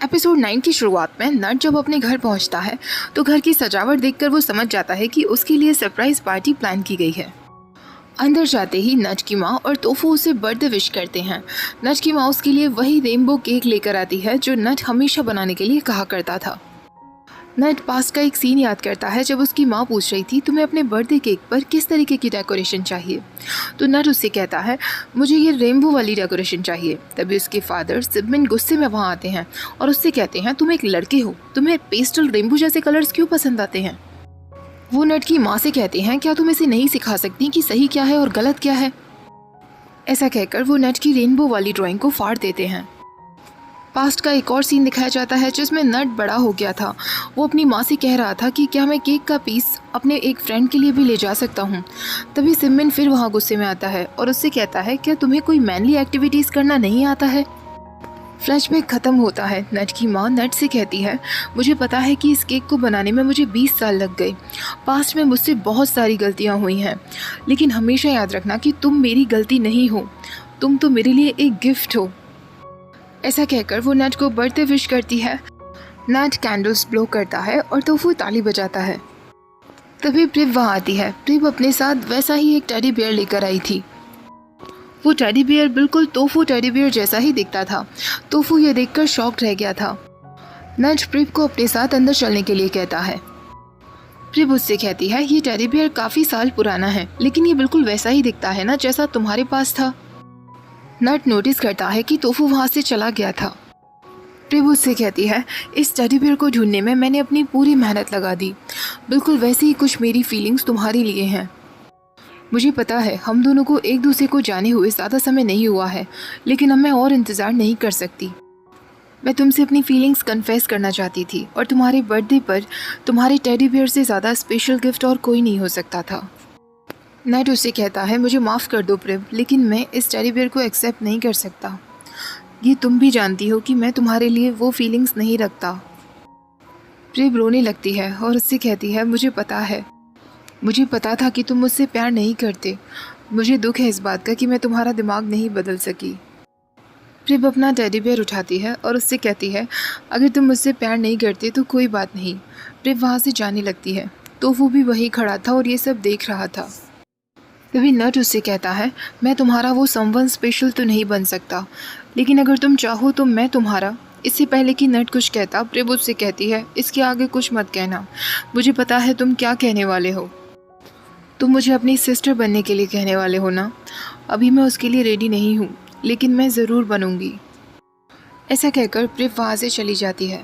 Episode 9 की शुरुआत में नट जब अपने घर पहुंचता है तो घर की सजावट देखकर वो समझ जाता है कि उसके लिए सरप्राइज पार्टी प्लान की गई है। अंदर जाते ही नट की माँ और तोफू उसे बर्थडे विश करते हैं। नट की माँ उसके लिए वही रेनबो केक लेकर आती है जो नट हमेशा बनाने के लिए कहा करता था। नट पास्ट का एक सीन याद करता है जब उसकी माँ पूछ रही थी तुम्हें अपने बर्थडे केक पर किस तरीके की डेकोरेशन चाहिए, तो नट उससे कहता है मुझे ये रेनबो वाली डेकोरेशन चाहिए। तभी उसके फादर सिबमिन गुस्से में वहाँ आते हैं और उससे कहते हैं तुम एक लड़के हो, तुम्हें पेस्टल रेनबो जैसे कलर्स क्यों पसंद आते हैं। वो नट की माँ से कहते हैं क्या तुम इसे नहीं सिखा सकती कि सही क्या है और गलत क्या है। ऐसा कहकर वो नट की रेनबो वाली ड्राइंग को फाड़ देते हैं। पास्ट का एक और सीन दिखाया जाता है जिसमें नट बड़ा हो गया था। वो अपनी माँ से कह रहा था कि क्या मैं केक का पीस अपने एक फ्रेंड के लिए भी ले जा सकता हूँ। तभी सिममिन फिर वहाँ गुस्से में आता है और उससे कहता है क्या तुम्हें कोई मैनली एक्टिविटीज़ करना नहीं आता है। फ्लैशबैक ख़त्म होता है। नट की माँ नट से कहती है मुझे पता है कि इस केक को बनाने में मुझे 20 साल लग गए। पास्ट में मुझसे बहुत सारी गलतियाँ हुई हैं, लेकिन हमेशा याद रखना कि तुम मेरी गलती नहीं हो, तुम तो मेरे लिए एक गिफ्ट हो। ऐसा कहकर वो नट को बर्थडे विश करती है। नट कैंडल्स ब्लो करता है और तोफू ताली बजाता है। तभी प्रिप वहाँ आती है। प्रिप अपने साथ वैसा ही एक टेडी बियर लेकर आई थी। वो टेडी बियर बिल्कुल तोफू टेडी बियर जैसा ही दिखता था। तोफू ये देखकर शॉक्ड रह गया था। नट प्रिप को अपने साथ अंदर चलने के लिए कहता है। प्रिप उससे कहती है ये टेडी बियर काफ़ी साल पुराना है, लेकिन ये बिल्कुल वैसा ही दिखता है ना जैसा तुम्हारे पास था। नट नोटिस करता है कि तोफू वहाँ से चला गया था। प्रिप उससे कहती है इस टेडी बियर को ढूंढने में मैंने अपनी पूरी मेहनत लगा दी, बिल्कुल वैसे ही कुछ मेरी फीलिंग्स तुम्हारे लिए हैं। मुझे पता है हम दोनों को एक दूसरे को जाने हुए ज़्यादा समय नहीं हुआ है, लेकिन अब मैं और इंतज़ार नहीं कर सकती। मैं तुमसे अपनी फीलिंग्स कन्फेस करना चाहती थी और तुम्हारे बर्थडे पर तुम्हारे टेडी बियर से ज़्यादा स्पेशल गिफ्ट और कोई नहीं हो सकता था। नट उससे कहता है मुझे माफ़ कर दो प्रिप, लेकिन मैं इस टेडी बियर को एक्सेप्ट नहीं कर सकता। ये तुम भी जानती हो कि मैं तुम्हारे लिए वो फीलिंग्स नहीं रखता। प्रिप रोने लगती है और उससे कहती है मुझे पता था कि तुम मुझसे प्यार नहीं करते। मुझे दुख है इस बात का कि मैं तुम्हारा दिमाग नहीं बदल सकी। प्रिप अपना टेडी बियर उठाती है और उससे कहती है अगर तुम मुझसे प्यार नहीं करते तो कोई बात नहीं। प्रिप वहाँ से जाने लगती है। तो वो भी वहीं खड़ा था और ये सब देख रहा था। तभी नट उससे कहता है मैं तुम्हारा वो समवन स्पेशल तो नहीं बन सकता, लेकिन अगर तुम चाहो तो मैं तुम्हारा। इससे पहले कि नट कुछ कहता प्रिप उससे कहती है इसके आगे कुछ मत कहना, मुझे पता है तुम क्या कहने वाले हो। तुम मुझे अपनी सिस्टर बनने के लिए कहने वाले हो ना। अभी मैं उसके लिए रेडी नहीं हूँ, लेकिन मैं ज़रूर बनूँगी। ऐसा कहकर प्रिप वहाँ से चली जाती है।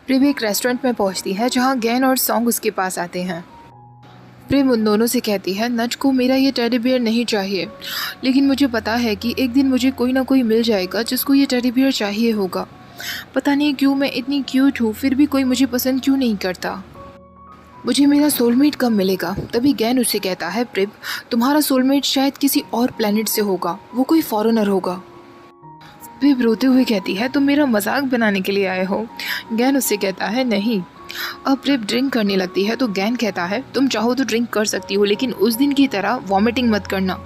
प्रिप एक रेस्टोरेंट में पहुँचती है जहाँ गैन और सॉन्ग उसके पास आते हैं। प्रिप उन दोनों से कहती है नट को मेरा ये टेडी बियर नहीं चाहिए, लेकिन मुझे पता है कि एक दिन मुझे कोई ना कोई मिल जाएगा जिसको ये टेडी बियर चाहिए होगा। पता नहीं क्यों मैं इतनी क्यूट हूँ फिर भी कोई मुझे पसंद क्यों नहीं करता। मुझे मेरा सोलमेट कब मिलेगा। तभी गैन उससे कहता है प्रिप तुम्हारा सोलमेट शायद किसी और प्लेनेट से होगा, वो कोई फॉरेनर होगा। प्रिप रोते हुए कहती है तुम मेरा मजाक बनाने के लिए आए हो। गैन उससे कहता है नहीं। अब प्रिप ड्रिंक करने लगती है तो गैन कहता है तुम चाहो तो ड्रिंक कर सकती हो, लेकिन उस दिन की तरह वॉमिटिंग मत करना।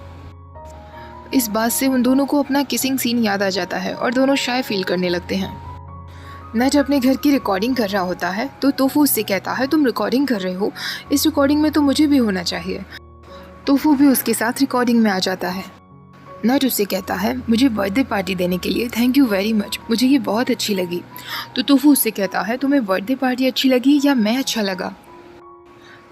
इस बात से उन दोनों को अपना किसिंग सीन याद आ जाता है और दोनों शाय फील करने लगते हैं। नट अपने घर की रिकॉर्डिंग कर रहा होता है तो तोफू उससे कहता है तुम रिकॉर्डिंग कर रहे हो, इस रिकॉर्डिंग में तो मुझे भी होना चाहिए। तोफू भी उसके साथ रिकॉर्डिंग में आ जाता है। नट उससे कहता है मुझे बर्थडे पार्टी देने के लिए थैंक यू वेरी मच, मुझे ये बहुत अच्छी लगी। तो तोफू उससे कहता है तुम्हें बर्थडे पार्टी अच्छी लगी या मैं अच्छा लगा।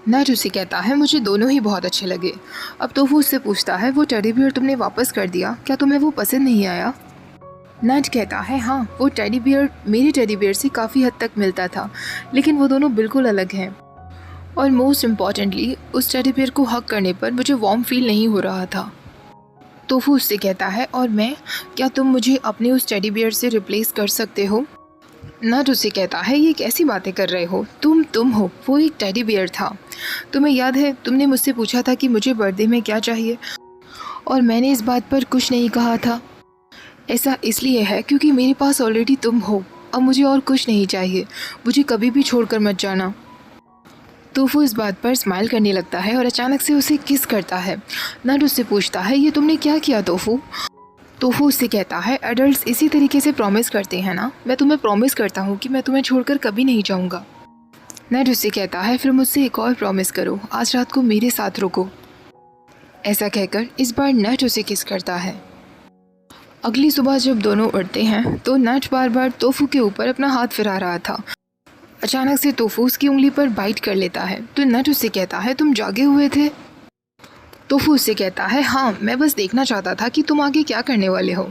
नट उससे कहता है मुझे दोनों ही बहुत अच्छे लगे। अब तोफू उससे पूछता है वो टेडी बियर तुमने वापस कर दिया, क्या तुम्हें वो पसंद नहीं आया। नट कहता है हाँ वो टेडी बियर मेरी टेडी बियर से काफ़ी हद तक मिलता था, लेकिन वो दोनों बिल्कुल अलग हैं। और मोस्ट इम्पॉर्टेंटली उस टेडी बियर को हक करने पर मुझे वार्म फील नहीं हो रहा था। तोफू उससे कहता है और मैं, क्या तुम मुझे अपने उस टेडी बियर से रिप्लेस कर सकते हो। नट उससे कहता है ये कैसी बातें कर रहे हो, तुम हो, वो एक टेडी बियर था। तुम्हें याद है तुमने मुझसे पूछा था कि मुझे बर्थडे में क्या चाहिए, और मैंने इस बात पर कुछ नहीं कहा था। ऐसा इसलिए है क्योंकि मेरे पास ऑलरेडी तुम हो, अब मुझे और कुछ नहीं चाहिए, मुझे कभी भी छोड़कर मत जाना। तोफू इस बात पर स्माइल करने लगता है और अचानक से उसे किस करता है। नट उससे पूछता है ये तुमने क्या किया तोफू। तोफू उससे कहता है, एडल्ट्स इसी तरीके से प्रॉमिस करते हैं ना, मैं तुम्हें प्रॉमिस करता हूँ कि मैं तुम्हें छोड़कर कभी नहीं जाऊँगा। नट उससे कहता है, फिर मुझसे एक और प्रॉमिस करो, आज रात को मेरे साथ रुको। ऐसा कहकर इस बार नट उसे किस करता है। अगली सुबह जब दोनों उठते हैं तो नट बार बार तोफू के ऊपर अपना हाथ फिरा रहा था। अचानक से तोफू उसकी उंगली पर बाइट कर लेता है तो नट उससे कहता है, तुम जागे हुए थे? तोफू उससे कहता है, हाँ, मैं बस देखना चाहता था कि तुम आगे क्या करने वाले हो।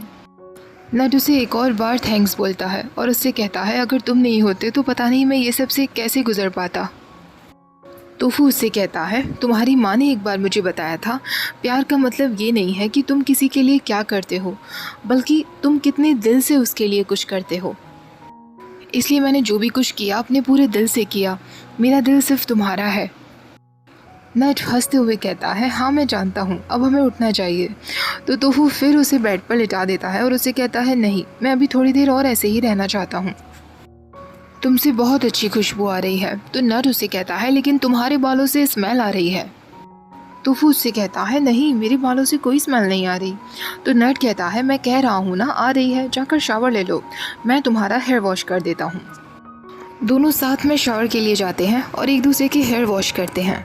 नट उसे एक और बार थैंक्स बोलता है और उससे कहता है, अगर तुम नहीं होते तो पता नहीं मैं ये सब से कैसे गुजर पाता। तोफू उससे कहता है, तुम्हारी माँ ने एक बार मुझे बताया था, प्यार का मतलब ये नहीं है कि तुम किसी के लिए क्या करते हो, बल्कि तुम कितने दिल से उसके लिए कुछ करते हो। इसलिए मैंने जो भी कुछ किया अपने पूरे दिल से किया, मेरा दिल सिर्फ तुम्हारा है। नट हंसते हुए कहता है, हाँ मैं जानता हूँ, अब हमें उठना चाहिए। तो तोफू फिर उसे बेड पर लिटा देता है और उसे कहता है, नहीं, मैं अभी थोड़ी देर और ऐसे ही रहना चाहता हूँ, तुमसे बहुत अच्छी खुशबू आ रही है। तो नट उसे कहता है, लेकिन तुम्हारे बालों से स्मेल आ रही है। तोफू उससे कहता है, नहीं, मेरे बालों से कोई स्मेल नहीं आ रही। तो नट कहता है, मैं कह रहा हूँ ना, आ रही है, जाकर शावर ले लो, मैं तुम्हारा हेयर वॉश कर देता हूँ। दोनों साथ में शावर के लिए जाते हैं और एक दूसरे के हेयर वॉश करते हैं।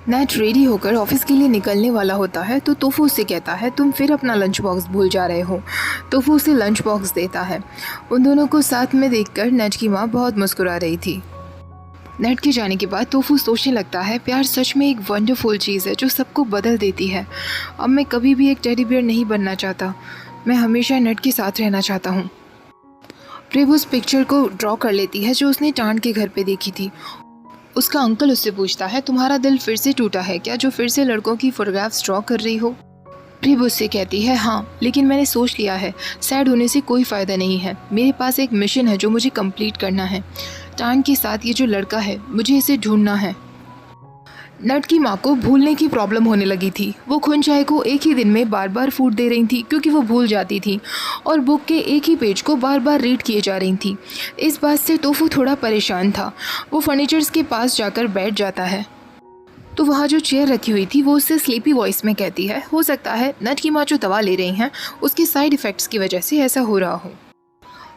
नट रेडी होकर ऑफिस के लिए निकलने वाला होता है तो तोफू उससे कहता है, तुम फिर अपना लंच बॉक्स भूल जा रहे हो। तोफू उसे लंच बॉक्स देता है। उन दोनों को साथ में देखकर नट की माँ बहुत मुस्कुरा रही थी। नट के जाने के बाद तोफू सोचने लगता है, प्यार सच में एक वंडरफुल चीज़ है जो सबको बदल देती है। अब मैं कभी भी एक टेडी बियर नहीं बनना चाहता, मैं हमेशा नट के साथ रहना चाहता हूँ। प्रेब उस पिक्चर को ड्रॉ कर लेती है जो उसने टांड के घर पे देखी थी। उसका अंकल उससे पूछता है, तुम्हारा दिल फिर से टूटा है क्या, जो फिर से लड़कों की फोटोग्राफ्स ड्रॉ कर रही हो? प्रेब उससे कहती है, हाँ, लेकिन मैंने सोच लिया है, सैड होने से कोई फ़ायदा नहीं है, मेरे पास एक मिशन है जो मुझे कंप्लीट करना है। टांड के साथ ये जो लड़का है, मुझे इसे ढूंढना है। नट की माँ को भूलने की प्रॉब्लम होने लगी थी। वो खुनचाई को एक ही दिन में बार बार फूट दे रही थी क्योंकि वो भूल जाती थी और बुक के एक ही पेज को बार बार रीड किए जा रही थी। इस बात से तोफू थोड़ा परेशान था। वो फर्नीचर्स के पास जाकर बैठ जाता है तो वहाँ जो चेयर रखी हुई थी वो उससे स्लीपी वॉइस में कहती है, हो सकता है नट की माँ जो दवा ले रही हैं उसके साइड इफ़ेक्ट्स की वजह से ऐसा हो रहा हो।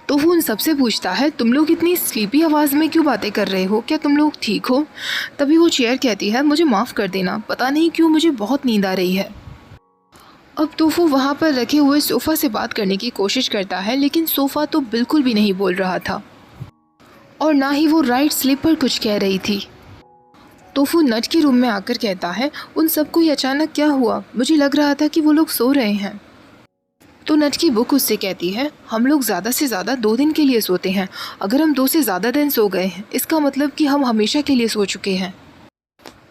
तो वो उन सबसे पूछता है, तुम लोग इतनी स्लीपी आवाज़ में क्यों बातें कर रहे हो, क्या तुम लोग ठीक हो? तभी वो चेयर कहती है, मुझे माफ़ कर देना, पता नहीं क्यों मुझे बहुत नींद आ रही है। अब तोफू वहाँ पर रखे हुए सोफ़ा से बात करने की कोशिश करता है, लेकिन सोफ़ा तो बिल्कुल भी नहीं बोल रहा था और ना ही वो राइट स्लिप पर कुछ कह रही थी। तोफू नट के रूम में आकर कहता है, उन सबको ये अचानक क्या हुआ, मुझे लग रहा था कि वो लोग सो रहे हैं। तो नट की बुक उससे कहती है, हम लोग ज़्यादा से ज़्यादा 2 दिन के लिए सोते हैं, अगर हम 2 से ज़्यादा दिन सो गए हैं इसका मतलब कि हम हमेशा के लिए सो चुके हैं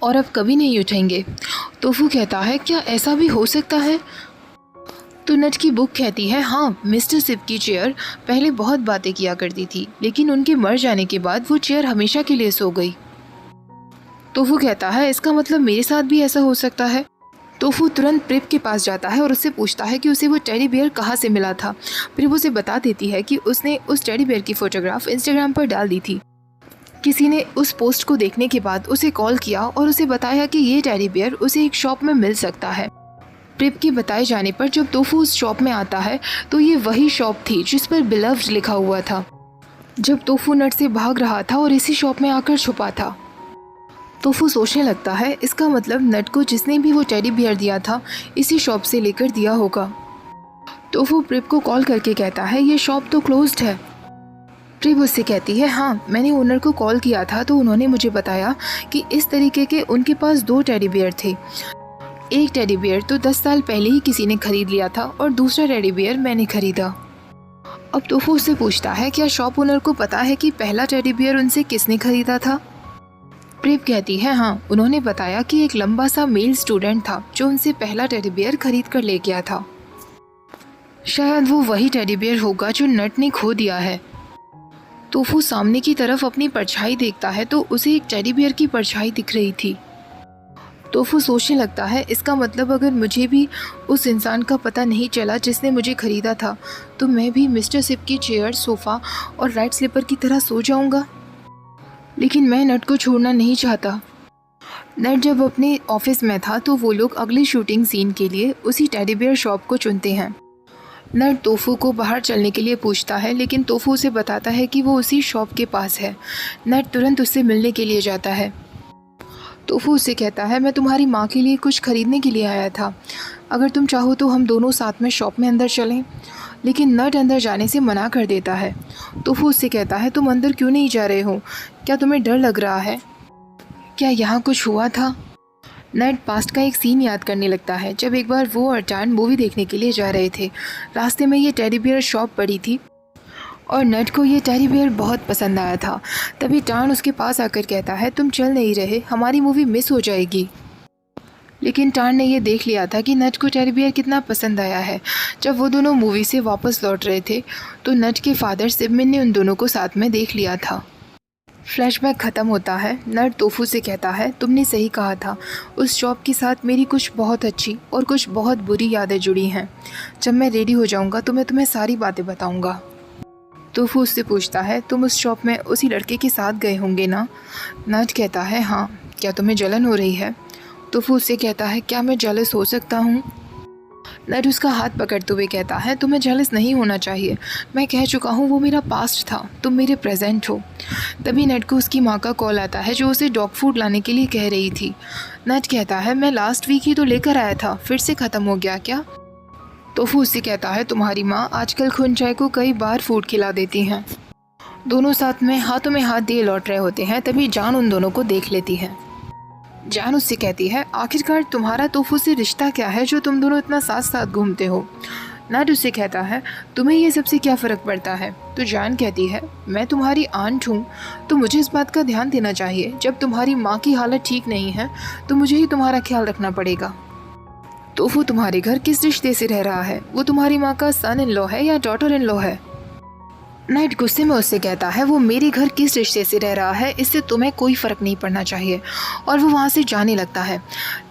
और अब कभी नहीं उठेंगे। तोफू कहता है, क्या ऐसा भी हो सकता है? तो नट की बुक कहती है, हाँ, मिस्टर सिप की चेयर पहले बहुत बातें किया करती थी, लेकिन उनके मर जाने के बाद वो चेयर हमेशा के लिए सो गई। तोफू कहता है, इसका मतलब मेरे साथ भी ऐसा हो सकता है। तोफू तुरंत प्रेप के पास जाता है और उससे पूछता है कि उसे वो टेडी बियर कहाँ से मिला था। प्रेप उसे बता देती है कि उसने उस टेडी बियर की फ़ोटोग्राफ इंस्टाग्राम पर डाल दी थी। किसी ने उस पोस्ट को देखने के बाद उसे कॉल किया और उसे बताया कि ये टेडी बियर उसे एक शॉप में मिल सकता है। प्रेप के बताए जाने पर जब तोफू उस शॉप में आता है तो ये वही शॉप थी जिस पर बिलव्ड लिखा हुआ था, जब तोफू नट से भाग रहा था और इसी शॉप में आकर छुपा था। तोफू सोचने लगता है, इसका मतलब नट को जिसने भी वो टेडी बियर दिया था इसी शॉप से लेकर दिया होगा। तोफू प्रेप को कॉल करके कहता है, ये शॉप तो क्लोज्ड है। प्रेप उससे कहती है, हाँ, मैंने ओनर को कॉल किया था तो उन्होंने मुझे बताया कि इस तरीके के उनके पास 2 टेडी बियर थे। एक टेडी बियर तो 10 साल पहले ही किसी ने खरीद लिया था और दूसरा टेडी बियर मैंने खरीदा। अब तोफू उससे पूछता है, क्या शॉप ओनर को पता है कि पहला टेडी बियर उनसे किसने खरीदा था? प्रेप कहती है, हाँ, उन्होंने बताया कि एक लंबा सा मेल स्टूडेंट था जो उनसे पहला टेडी बियर खरीद कर ले गया था। शायद वो वही टेडी बियर होगा जो नट ने खो दिया है। तोफू सामने की तरफ अपनी परछाई देखता है तो उसे एक टेडी बियर की परछाई दिख रही थी। तोफू सोचने लगता है, इसका मतलब अगर मुझे भी उस इंसान का पता नहीं चला जिसने मुझे खरीदा था तो मैं भी मिस्टर सिप की चेयर, सोफ़ा और राइट स्लीपर की तरह सो जाऊंगा। लेकिन मैं नट को छोड़ना नहीं चाहता। नट जब अपने ऑफिस में था तो वो लोग अगले शूटिंग सीन के लिए उसी टेडी बियर शॉप को चुनते हैं। नट तोफू को बाहर चलने के लिए पूछता है, लेकिन तोफू उसे बताता है कि वो उसी शॉप के पास है। नट तुरंत उससे मिलने के लिए जाता है। तोफू उससे कहता है, मैं तुम्हारी माँ के लिए कुछ खरीदने के लिए आया था, अगर तुम चाहो तो हम दोनों साथ में शॉप में अंदर चलें। लेकिन नट अंदर जाने से मना कर देता है। तोफू उससे कहता है, तुम अंदर क्यों नहीं जा रहे हो? क्या तुम्हें डर लग रहा है? क्या यहाँ कुछ हुआ था? नट पास्ट का एक सीन याद करने लगता है, जब एक बार वो और टान मूवी देखने के लिए जा रहे थे। रास्ते में ये टेडी बियर शॉप पड़ी थी और नट को ये टेडी बियर बहुत पसंद आया था। तभी टान उसके पास आकर कहता है, तुम चल नहीं रहे, हमारी मूवी मिस हो जाएगी। लेकिन टान ने ये देख लिया था कि नट को टेडी बियर कितना पसंद आया है। जब वो दोनों मूवी से वापस लौट रहे थे तो नट के फादर सिबमिन ने उन दोनों को साथ में देख लिया था। फ्लैशबैक ख़त्म होता है। नट तोफू से कहता है, तुमने सही कहा था, उस शॉप के साथ मेरी कुछ बहुत अच्छी और कुछ बहुत बुरी यादें जुड़ी हैं। जब मैं रेडी हो जाऊंगा तो मैं तुम्हें सारी बातें बताऊंगा। तोफू उससे पूछता है, तुम उस शॉप में उसी लड़के के साथ गए होंगे ना? नट कहता है, हाँ। क्या तुम्हें जलन हो रही है? तोफू उससे कहता है, क्या मैं जेलस हो सकता हूँ? नट उसका हाथ पकड़ते हुए कहता है, तुम्हें जेलस नहीं होना चाहिए। मैं कह चुका हूँ वो मेरा पास्ट था, तुम मेरे प्रेजेंट हो। तभी नट को उसकी माँ का कॉल आता है जो उसे डॉग फूड लाने के लिए कह रही थी। नट कहता है, मैं लास्ट वीक ही तो लेकर आया था, फिर से ख़त्म हो गया क्या? तोफू उससे कहता है, तुम्हारी माँ आजकल खुनचाई को कई बार फूड खिला देती हैं। दोनों साथ में हाथों में हाथ दिए लौट रहे होते हैं, तभी जान उन दोनों को देख लेती है। जान उससे कहती है, आखिरकार तुम्हारा तोफू से रिश्ता क्या है जो तुम दोनों इतना साथ साथ घूमते हो? नट उससे कहता है, तुम्हें ये सबसे क्या फ़र्क पड़ता है? तो जान कहती है, मैं तुम्हारी आंट हूँ तो मुझे इस बात का ध्यान देना चाहिए। जब तुम्हारी माँ की हालत ठीक नहीं है तो मुझे ही तुम्हारा ख्याल रखना पड़ेगा। तोफू तुम्हारे घर किस रिश्ते से रह रहा है? वो तुम्हारी माँ का सन इन लॉ है या डॉटर इन लॉ है? नट गुस्से में उससे कहता है, वो मेरे घर किस रिश्ते से रह रहा है इससे तुम्हें कोई फ़र्क नहीं पड़ना चाहिए। और वो वहाँ से जाने लगता है।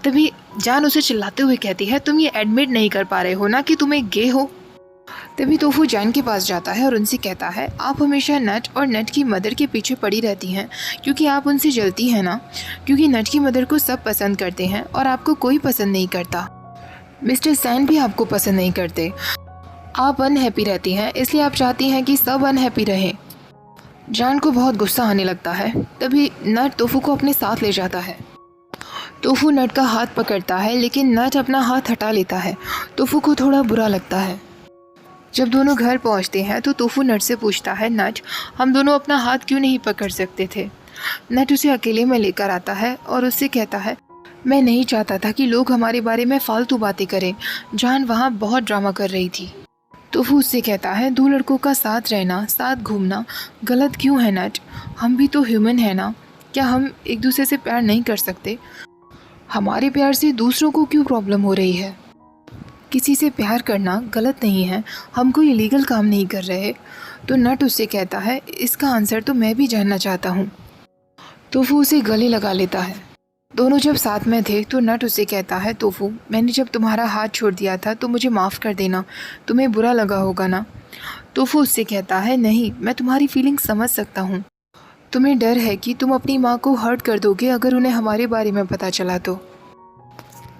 तभी जान उसे चिल्लाते हुए कहती है, तुम ये एडमिट नहीं कर पा रहे हो ना कि तुम एक गे हो? तभी तोफू जान के पास जाता है और उनसे कहता है, आप हमेशा नट और नट की मदर के पीछे पड़ी रहती हैं क्योंकि आप उनसे जलती हैं ना? क्योंकि नट की मदर को सब पसंद करते हैं और आपको कोई पसंद नहीं करता। मिस्टर सैन भी आपको पसंद नहीं करते। आप अनहैप्पी रहती हैं, इसलिए आप चाहती हैं कि सब अनहैप्पी रहें। जान को बहुत गुस्सा आने लगता है। तभी नट तोफू को अपने साथ ले जाता है। तोफू नट का हाथ पकड़ता है, लेकिन नट अपना हाथ हटा लेता है। तोफू को थोड़ा बुरा लगता है। जब दोनों घर पहुंचते हैं तो तोफू नट से पूछता है, नट, हम दोनों अपना हाथ क्यों नहीं पकड़ सकते थे? नट उसे अकेले में लेकर आता है और उससे कहता है, मैं नहीं चाहता था कि लोग हमारे बारे में फालतू बातें करें। जान वहाँ बहुत ड्रामा कर रही थी। तोफू उससे कहता है, दो लड़कों का साथ रहना, साथ घूमना गलत क्यों है नट? हम भी तो ह्यूमन है ना? क्या हम एक दूसरे से प्यार नहीं कर सकते? हमारे प्यार से दूसरों को क्यों प्रॉब्लम हो रही है? किसी से प्यार करना गलत नहीं है, हम कोई इलीगल काम नहीं कर रहे। तो नट उससे कहता है, इसका आंसर तो मैं भी जानना चाहता हूँ। तोफू उसे गले लगा लेता है। दोनों जब साथ में थे तो नट उससे कहता है, तोफू, मैंने जब तुम्हारा हाथ छोड़ दिया था तो मुझे माफ़ कर देना, तुम्हें बुरा लगा होगा ना? तोफू उससे कहता है, नहीं, मैं तुम्हारी फीलिंग समझ सकता हूँ। तुम्हें डर है कि तुम अपनी माँ को हर्ट कर दोगे अगर उन्हें हमारे बारे में पता चला तो।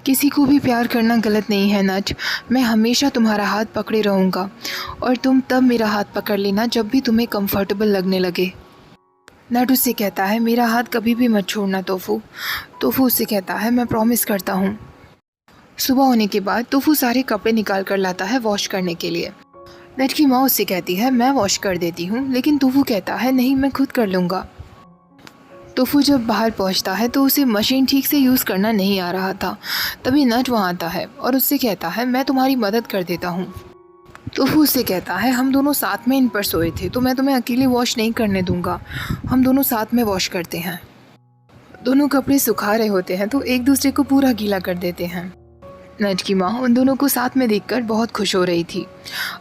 किसी को भी प्यार करना गलत नहीं है नट। मैं हमेशा तुम्हारा हाथ पकड़े रहूँगा और तुम तब मेरा हाथ पकड़ लेना जब भी तुम्हें कंफर्टेबल लगने लगे। नट उससे कहता है, मेरा हाथ कभी भी मत छोड़ना तोफू। तोफू उससे कहता है, मैं प्रॉमिस करता हूँ। सुबह होने के बाद तोफू सारे कपड़े निकाल कर लाता है वॉश करने के लिए। नट की माँ उससे कहती है, मैं वॉश कर देती हूँ, लेकिन तोफू कहता है, नहीं, मैं खुद कर लूँगा। तोफू जब बाहर पहुँचता है तो उसे मशीन ठीक से यूज़ करना नहीं आ रहा था। तभी नट वहाँ आता है और उससे कहता है, मैं तुम्हारी मदद कर देता हूँ। तोफू उससे कहता है, हम दोनों साथ में इन पर सोए थे तो मैं तुम्हें अकेले वॉश नहीं करने दूंगा, हम दोनों साथ में वॉश करते हैं। दोनों कपड़े सुखा रहे होते हैं तो एक दूसरे को पूरा गीला कर देते हैं। नट की माँ उन दोनों को साथ में देखकर बहुत खुश हो रही थी।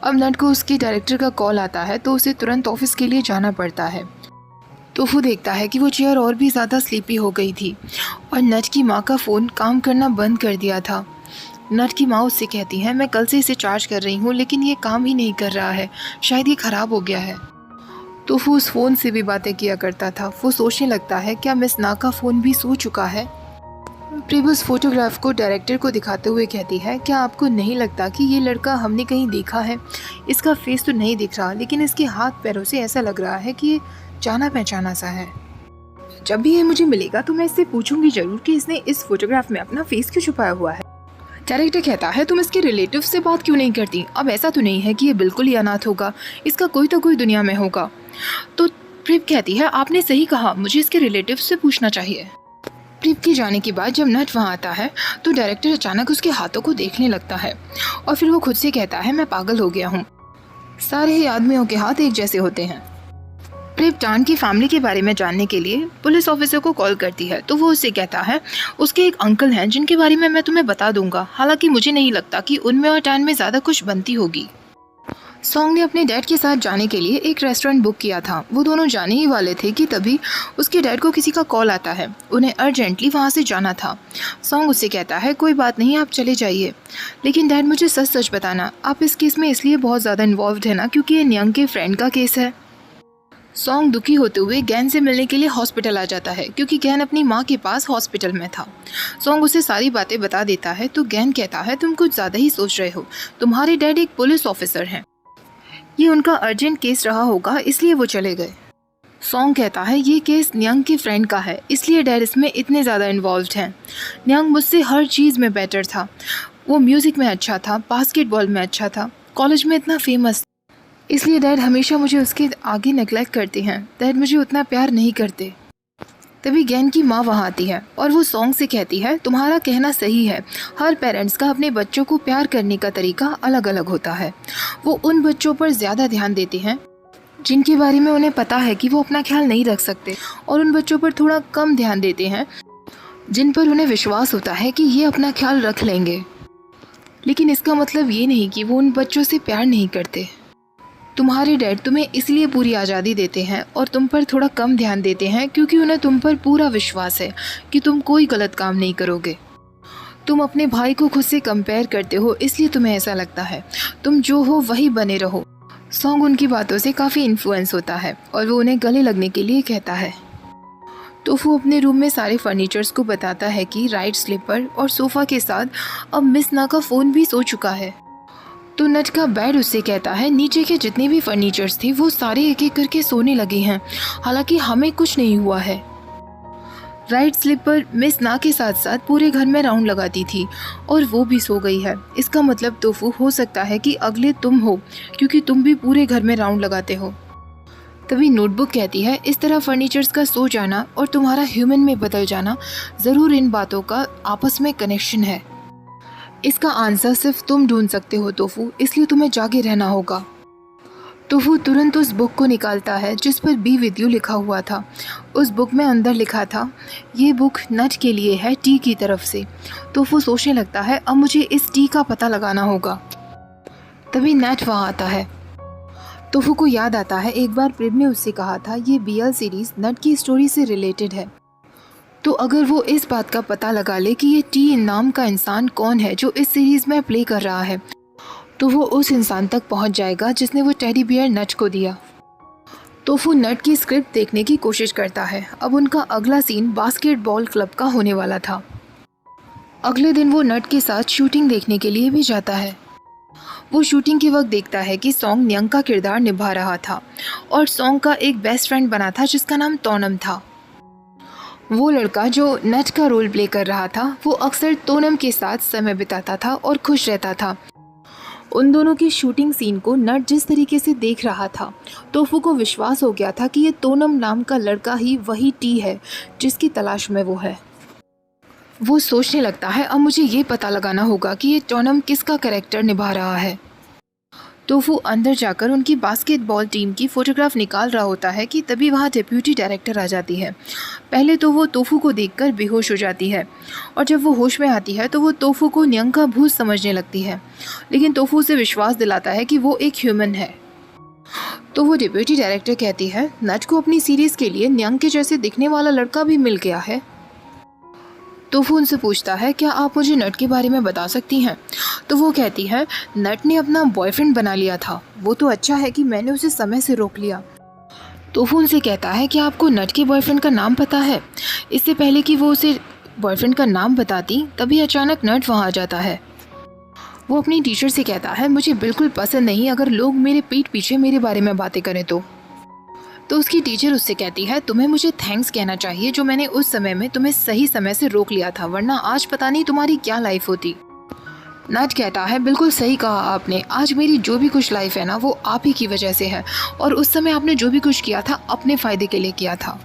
अब नट को उसके डायरेक्टर का कॉल आता है तो उसे तुरंत ऑफिस के लिए जाना पड़ता है। तोफू देखता है कि वो चेयर और भी ज़्यादा स्लीपी हो गई थी और नट की माँ का फ़ोन काम करना बंद कर दिया था। नट की माँ उससे कहती है, मैं कल से इसे चार्ज कर रही हूँ लेकिन ये काम ही नहीं कर रहा है, शायद ये ख़राब हो गया है। तोफू उस फ़ोन से भी बातें किया करता था। वो सोचने लगता है, क्या मिस ना का फ़ोन भी सो चुका है? प्रिप उस फोटोग्राफ को डायरेक्टर को दिखाते हुए कहती है, क्या आपको नहीं लगता कि ये लड़का हमने कहीं देखा है? इसका फेस तो नहीं दिख रहा, लेकिन इसके हाथ पैरों से ऐसा लग रहा है कि ये जाना पहचाना सा है। जब भी ये मुझे मिलेगा तो मैं इससे पूछूंगी जरूर कि इसने इस फोटोग्राफ में अपना फेस क्यों छुपाया हुआ है। डायरेक्टर कहता है, तुम इसके रिलेटिव से बात क्यों नहीं करती? अब ऐसा तो नहीं है कि ये बिल्कुल ही अनाथ होगा, इसका कोई तो कोई दुनिया में होगा। तो प्रिप कहती है, आपने सही कहा, मुझे इसके रिलेटिव से पूछना चाहिए। प्रिप के जाने के बाद जब नट वहाँ आता है तो डायरेक्टर अचानक उसके हाथों को देखने लगता है और फिर वो खुद से कहता है, मैं पागल हो गया हूँ, सारे ही आदमियों के हाथ एक जैसे होते हैं। प्रिप डान की फैमिली के बारे में जानने के लिए पुलिस ऑफिसर को कॉल करती है तो वो उससे कहता है, उसके एक अंकल हैं जिनके बारे में मैं तुम्हें बता दूंगा, हालांकि मुझे नहीं लगता कि उनमें और डान में ज़्यादा कुछ बनती होगी। सॉन्ग ने अपने डैड के साथ जाने के लिए एक रेस्टोरेंट बुक किया था। वो दोनों जाने ही वाले थे कि तभी उसके डैड को किसी का कॉल आता है, उन्हें अर्जेंटली वहाँ से जाना था। सॉन्ग उससे कहता है, कोई बात नहीं, आप चले जाइए, लेकिन डैड मुझे सच सच बताना, आप इस केस में इसलिए बहुत ज़्यादा इन्वॉल्व है ना क्योंकि ये न्यंग के फ्रेंड का केस है। सॉन्ग दुखी होते हुए गैन से मिलने के लिए हॉस्पिटल आ जाता है क्योंकि गैन अपनी माँ के पास हॉस्पिटल में था। सॉन्ग उसे सारी बातें बता देता है तो गैन कहता है, तुम कुछ ज़्यादा ही सोच रहे हो, तुम्हारे डैड एक पुलिस ऑफिसर हैं, ये उनका अर्जेंट केस रहा होगा इसलिए वो चले गए। सॉन्ग कहता है, ये केस न्यंग के फ्रेंड का है इसलिए डैड इसमें इतने ज़्यादा इन्वॉल्व्ड हैं। न्यंग मुझसे हर चीज़ में बेटर था, वो म्यूज़िक में अच्छा था, बास्केटबॉल में अच्छा था, कॉलेज में इतना फेमस, इसलिए डैड हमेशा मुझे उसके आगे नेग्लेक्ट करते हैं, डैड मुझे उतना प्यार नहीं करते। तभी गैन की माँ वहाँ आती है और वो सॉन्ग से कहती है, तुम्हारा कहना सही है, हर पेरेंट्स का अपने बच्चों को प्यार करने का तरीका अलग अलग होता है। वो उन बच्चों पर ज़्यादा ध्यान देते हैं जिनके बारे में उन्हें पता है कि वो अपना ख्याल नहीं रख सकते, और उन बच्चों पर थोड़ा कम ध्यान देते हैं जिन पर उन्हें विश्वास होता है कि ये अपना ख्याल रख लेंगे। लेकिन इसका मतलब ये नहीं कि वो उन बच्चों से प्यार नहीं करते। तुम्हारे डैड तुम्हें इसलिए पूरी आज़ादी देते हैं और तुम पर थोड़ा कम ध्यान देते हैं क्योंकि उन्हें तुम पर पूरा विश्वास है कि तुम कोई गलत काम नहीं करोगे। तुम अपने भाई को खुद से कंपेयर करते हो इसलिए तुम्हें ऐसा लगता है, तुम जो हो वही बने रहो। सॉन्ग उनकी बातों से काफ़ी इन्फ्लुएंस होता है और वो उन्हें गले लगने के लिए कहता है। तो वो अपने रूम में सारे फर्नीचर्स को बताता है कि राइट स्लीपर और सोफ़ा के साथ अब मिस ना का फ़ोन भी सो चुका है। तो नट का बेड उससे कहता है, नीचे के जितने भी फर्नीचर्स थे वो सारे एक एक करके सोने लगे हैं, हालांकि हमें कुछ नहीं हुआ है। राइट स्लीपर मिस ना के साथ साथ पूरे घर में राउंड लगाती थी और वो भी सो गई है। इसका मतलब तोफू हो सकता है कि अगले तुम हो क्योंकि तुम भी पूरे घर में राउंड लगाते हो। तभी नोटबुक कहती है, इस तरह फर्नीचर्स का सो जाना और तुम्हारा ह्यूमन में बदल जाना, ज़रूर इन बातों का आपस में कनेक्शन है। इसका आंसर सिर्फ तुम ढूंढ सकते हो तोफू, इसलिए तुम्हें जागे रहना होगा। तोफू तुरंत उस बुक को निकालता है जिस पर बी विद यू लिखा हुआ था। उस बुक में अंदर लिखा था, ये बुक नट के लिए है टी की तरफ से। तोफू सोचने लगता है, अब मुझे इस टी का पता लगाना होगा। तभी नट वहाँ आता है। तोफू को याद आता है एक बार प्रिप ने उससे कहा था ये बीएल सीरीज़ नट की स्टोरी से रिलेटेड है। तो अगर वो इस बात का पता लगा ले कि ये टी नाम का इंसान कौन है जो इस सीरीज़ में प्ले कर रहा है, तो वो उस इंसान तक पहुंच जाएगा जिसने वो टेडी बियर नट को दिया। तो वो नट की स्क्रिप्ट देखने की कोशिश करता है। अब उनका अगला सीन बास्केटबॉल क्लब का होने वाला था। अगले दिन वो नट के साथ शूटिंग देखने के लिए भी जाता है। वो शूटिंग के वक्त देखता है कि सॉन्ग न्यंग का किरदार निभा रहा था और सॉन्ग का एक बेस्ट फ्रेंड बना था जिसका नाम तोनम था। वो लड़का जो नट का रोल प्ले कर रहा था वो अक्सर तोनम के साथ समय बिताता था और खुश रहता था। उन दोनों की शूटिंग सीन को नट जिस तरीके से देख रहा था, तोफू को विश्वास हो गया था कि ये तोनम नाम का लड़का ही वही टी है जिसकी तलाश में वो है। वो सोचने लगता है, अब मुझे ये पता लगाना होगा कि ये तोनम किसका कैरेक्टर निभा रहा है। तोफू अंदर जाकर उनकी बास्केटबॉल टीम की फ़ोटोग्राफ निकाल रहा होता है कि तभी वहाँ डिप्यूटी डायरेक्टर आ जाती है। पहले तो वो तोफू को देखकर बेहोश हो जाती है और जब वो होश में आती है तो वो तोफू को न्यंग का भूत समझने लगती है, लेकिन तोफू उसे विश्वास दिलाता है कि वो एक ह्यूमन है। तो वो डिप्यूटी डायरेक्टर कहती है, नट को अपनी सीरीज़ के लिए न्यंग के जैसे दिखने वाला लड़का भी मिल गया है। तोफू उनसे पूछता है, क्या आप मुझे नट के बारे में बता सकती हैं? तो वो कहती है, नट ने अपना बॉयफ्रेंड बना लिया था, वो तो अच्छा है कि मैंने उसे समय से रोक लिया। तोफू उनसे कहता है, क्या आपको नट के बॉयफ्रेंड का नाम पता है, इससे पहले कि वो उसे बॉयफ्रेंड का नाम बताती तभी अचानक नट वहाँ आ जाता है। वो अपनी टीचर से कहता है मुझे बिल्कुल पसंद नहीं अगर लोग मेरे पीठ पीछे मेरे बारे में बातें करें तो उसकी टीचर उससे कहती है तुम्हें मुझे थैंक्स कहना चाहिए जो मैंने उस समय में तुम्हें सही समय से रोक लिया था, वरना आज पता नहीं तुम्हारी क्या लाइफ होती। नट कहता है बिल्कुल सही कहा आपने, आज मेरी जो भी कुछ लाइफ है ना वो आप ही की वजह से है और उस समय आपने जो भी कुछ किया था अपने फ़ायदे के लिए किया था।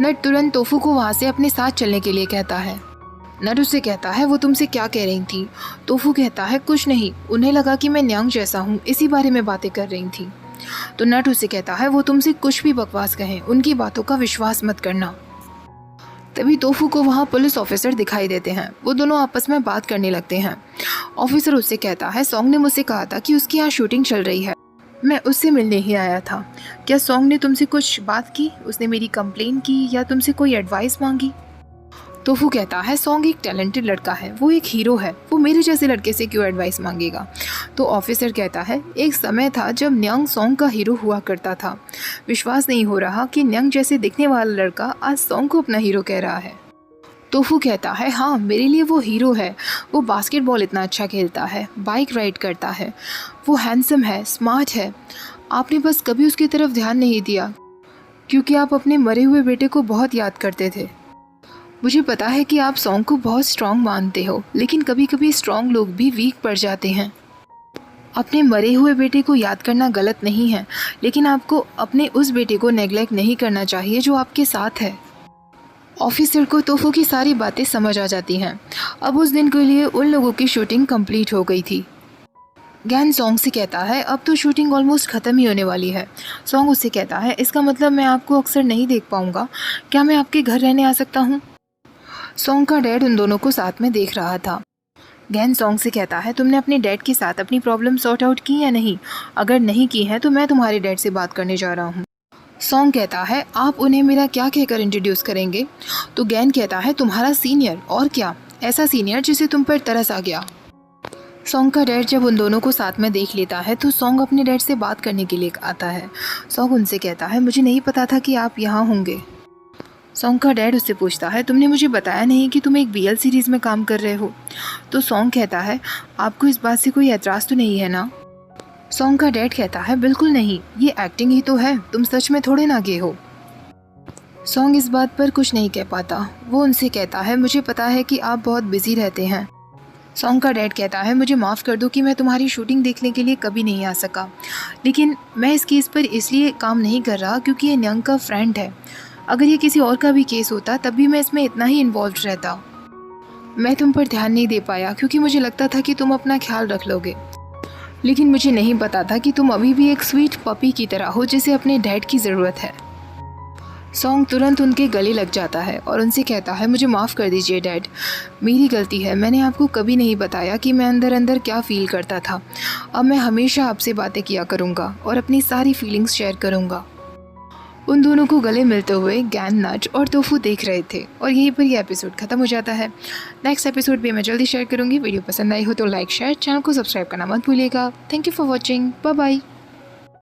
नट तुरंत तोफू को वहाँ से अपने साथ चलने के लिए कहता है। नट उससे कहता है वो तुमसे क्या कह रही थी? तोफू कहता है कुछ नहीं, उन्हें लगा कि मैं न्यांग जैसा हूँ इसी बारे में बातें कर रही थी। तो नट उससे कहता है वो तुमसे कुछ भी बकवास कहें उनकी बातों का विश्वास मत करना। तभी तोफू को वहाँ पुलिस ऑफिसर दिखाई देते हैं। वो दोनों आपस में बात करने लगते हैं। ऑफिसर उससे कहता है सॉन्ग ने मुझसे कहा था कि उसकी यहाँ शूटिंग चल रही है, मैं उससे मिलने ही आया था। क्या सॉन्ग ने तुमसे कुछ बात की? उसने मेरी कंप्लेन की या तुमसे कोई एडवाइस मांगी? तोफू कहता है सॉन्ग एक टैलेंटेड लड़का है, वो एक हीरो है, वो मेरे जैसे लड़के से क्यों एडवाइस मांगेगा? तो ऑफिसर कहता है एक समय था जब न्यांग सॉन्ग का हीरो हुआ करता था। विश्वास नहीं हो रहा कि न्यांग जैसे दिखने वाला लड़का आज सॉन्ग को अपना हीरो कह रहा है। तोफू कहता है हाँ मेरे लिए वो हीरो है, वो बास्केटबॉल इतना अच्छा खेलता है, बाइक राइड करता है, वो हैंडसम है, स्मार्ट है। आपने बस कभी उसकी तरफ ध्यान नहीं दिया क्योंकि आप अपने मरे हुए बेटे को बहुत याद करते थे। मुझे पता है कि आप सॉन्ग को बहुत स्ट्रॉन्ग मानते हो, लेकिन कभी कभी स्ट्रॉन्ग लोग भी वीक पड़ जाते हैं। अपने मरे हुए बेटे को याद करना गलत नहीं है, लेकिन आपको अपने उस बेटे को नेग्लेक्ट नहीं करना चाहिए जो आपके साथ है। ऑफिसर को तोफू की सारी बातें समझ आ जाती हैं। अब उस दिन के लिए उन लोगों की शूटिंग कंप्लीट हो गई थी। गैन सॉन्ग से कहता है अब तो शूटिंग ऑलमोस्ट ख़त्म ही होने वाली है। सॉन्ग उससे कहता है इसका मतलब मैं आपको अक्सर नहीं देख पाऊँगा, क्या मैं आपके घर रहने आ सकता हूँ? सॉन्ग का डैड उन दोनों को साथ में देख रहा था। गैन सॉन्ग से कहता है तुमने अपने डैड के साथ अपनी प्रॉब्लम सॉर्ट आउट की या नहीं? अगर नहीं की है तो मैं तुम्हारे डैड से बात करने जा रहा हूँ। सॉन्ग कहता है आप उन्हें मेरा क्या कहकर इंट्रोड्यूस करेंगे? तो गैन कहता है तुम्हारा सीनियर, और क्या, ऐसा सीनियर जिसे तुम पर तरस आ गया। सॉन्ग का डैड जब उन दोनों को साथ में देख लेता है तो सॉन्ग अपने डैड से बात करने के लिए आता है। सॉन्ग उनसे कहता है मुझे नहीं पता था कि आप यहाँ होंगे। सॉन्ग का डैड उससे पूछता है तुमने मुझे बताया नहीं कि तुम एक बीएल सीरीज़ में काम कर रहे हो? तो सॉन्ग कहता है आपको इस बात से कोई एतराज़ तो नहीं है ना? सॉन्ग का डैड कहता है बिल्कुल नहीं, ये एक्टिंग ही तो है, तुम सच में थोड़े ना गए हो। सॉन्ग इस बात पर कुछ नहीं कह पाता। वो उनसे कहता है मुझे पता है कि आप बहुत बिजी रहते हैं। सॉन्ग का डैड कहता है मुझे माफ़ कर दो कि मैं तुम्हारी शूटिंग देखने के लिए कभी नहीं आ सका, लेकिन मैं इस केस पर इसलिए काम नहीं कर रहा क्योंकि ये न्यांग का फ्रेंड है। अगर ये किसी और का भी केस होता तब भी मैं इसमें इतना ही इन्वॉल्व रहता। मैं तुम पर ध्यान नहीं दे पाया क्योंकि मुझे लगता था कि तुम अपना ख्याल रख लोगे, लेकिन मुझे नहीं पता था कि तुम अभी भी एक स्वीट पपी की तरह हो जिसे अपने डैड की ज़रूरत है। सॉन्ग तुरंत उनके गले लग जाता है और उनसे कहता है मुझे माफ़ कर दीजिए डैड, मेरी गलती है, मैंने आपको कभी नहीं बताया कि मैं अंदर अंदर क्या फ़ील करता था। अब मैं हमेशा आपसे बातें किया करूँगा और अपनी सारी फीलिंग्स शेयर करूँगा। उन दोनों को गले मिलते हुए गैन, नट और तोफू देख रहे थे और यहीं पर यह एपिसोड ख़त्म हो जाता है। नेक्स्ट एपिसोड भी मैं जल्दी शेयर करूँगी। वीडियो पसंद आई हो तो लाइक, शेयर, चैनल को सब्सक्राइब करना मत भूलिएगा। Thank you for watching, bye bye.